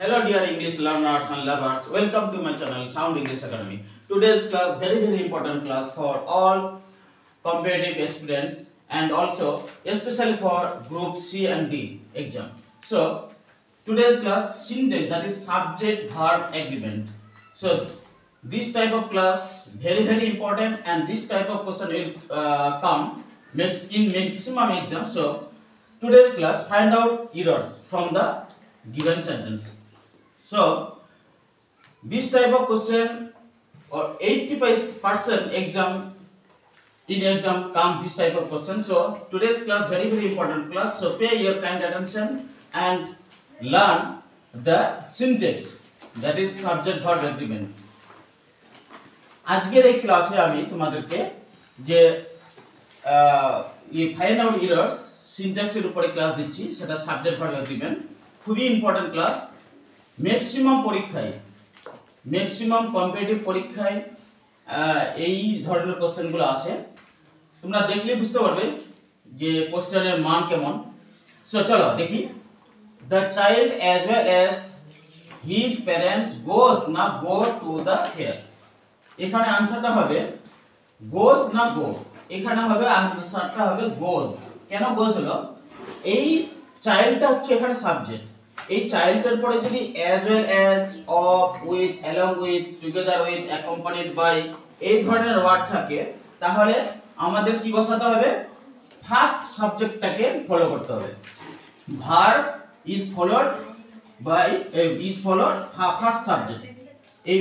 Hello dear English learners and lovers, welcome to my channel Sound English Academy. Today's class very important class for all competitive aspirants and also especially for group C and D exam. So today's class syntax, that is subject verb agreement. So this type of class very important, and this type of question will come in maximum exam. So today's class find out errors from the given sentence. So this type of question or 80% exam come this type of question. So today's class very important class. So pay your kind attention and learn the syntax, that is subject verb agreement. আজকের এই ক্লাসে আমি তোমাদেরকে যে find out errors সিনট্যাক্সের উপরে class দিচ্ছি, সেটা subject verb agreement. খুবই ইম্পর্টেন্ট ক্লাস। ম্যাক্সিমাম কম্পিটিটিভ পরীক্ষায় এই ধরনের কোশ্চেনগুলো আসে। তোমরা দেখলে বুঝতে পারবে যে কোশ্চেনের মান কেমন। সো চলো দেখি। The child as well as his parents goes না গো টু দ্য ফেয়ার। এখানে আনসারটা হবে গোজ না গো। এখানে হবে আনসারটা হবে গোজ। কেন গোজ হলো? এই চাইল্ডটা হচ্ছে এখানে সাবজেক্ট। এই চাইল্ডের পরে যদি as well as, of, with, along with, together with, accompanied by এই ধরনের ওয়ার্ড থাকে, তাহলে আমাদের কি বসাতে হবে? ফার্স্ট সাবজেক্টটাকে ফলো করতে হবে। Verb is followed by first subject. এই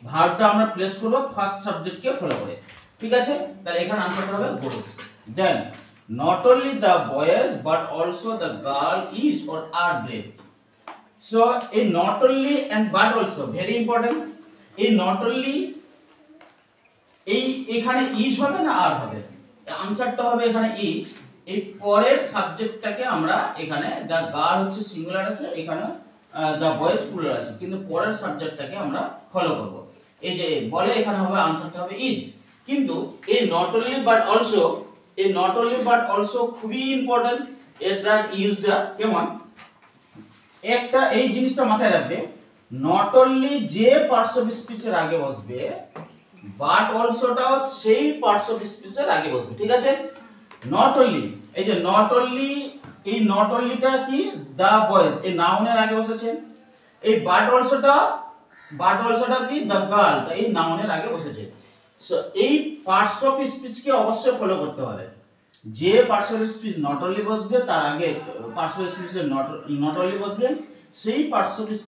ভার্বটা আমরা প্লেস করব ফার্স্ট সাবজেক্টকে ফলো করে। ঠিক আছে, তাহলে এখানে আনসারটা হবে গোজ। দেন not only the boys but also the girl is or are brave. So a not only and but also very important. A not only এই এখানে is হবে না আর হবে? আনসারটা হবে এখানে is। এই পরের সাবজেক্টটাকে আমরা এখানে the girl হচ্ছে সিঙ্গুলার আছে, এখানে the boys প্লুরাল আছে, কিন্তু পরের সাবজেক্টটাকে আমরা ফলো করব। এই যে বলে এখানে হবে আনসারটা হবে is। কিন্তু এই not only but also খুবই ইম্পর্টেন্ট। এটার ইউজটা কেমন? একটা এই জিনিসটা মাথায় রাখবে, নট অনলি যে পার্টস অফ স্পিচের আগে বসবে, বাট অলসোটাও সেই পার্টস অফ স্পিচের আগে বসবে। ঠিক আছে, নট অনলি, এই যে নট অনলি, এই নট অনলিটা কি? দা বয়েজ, এই নাউনের আগে বসেছে। এই বাট অলসোটা কি? দা গার্ল, এই নাউনের আগে বসেছে। সো এই পার্টস অফ স্পিচকে অবশ্যই ফলো করতে হবে। যে parts of speech not only বসবে তার আগে parts of speech not only বসবে, সেই পার্টস অফ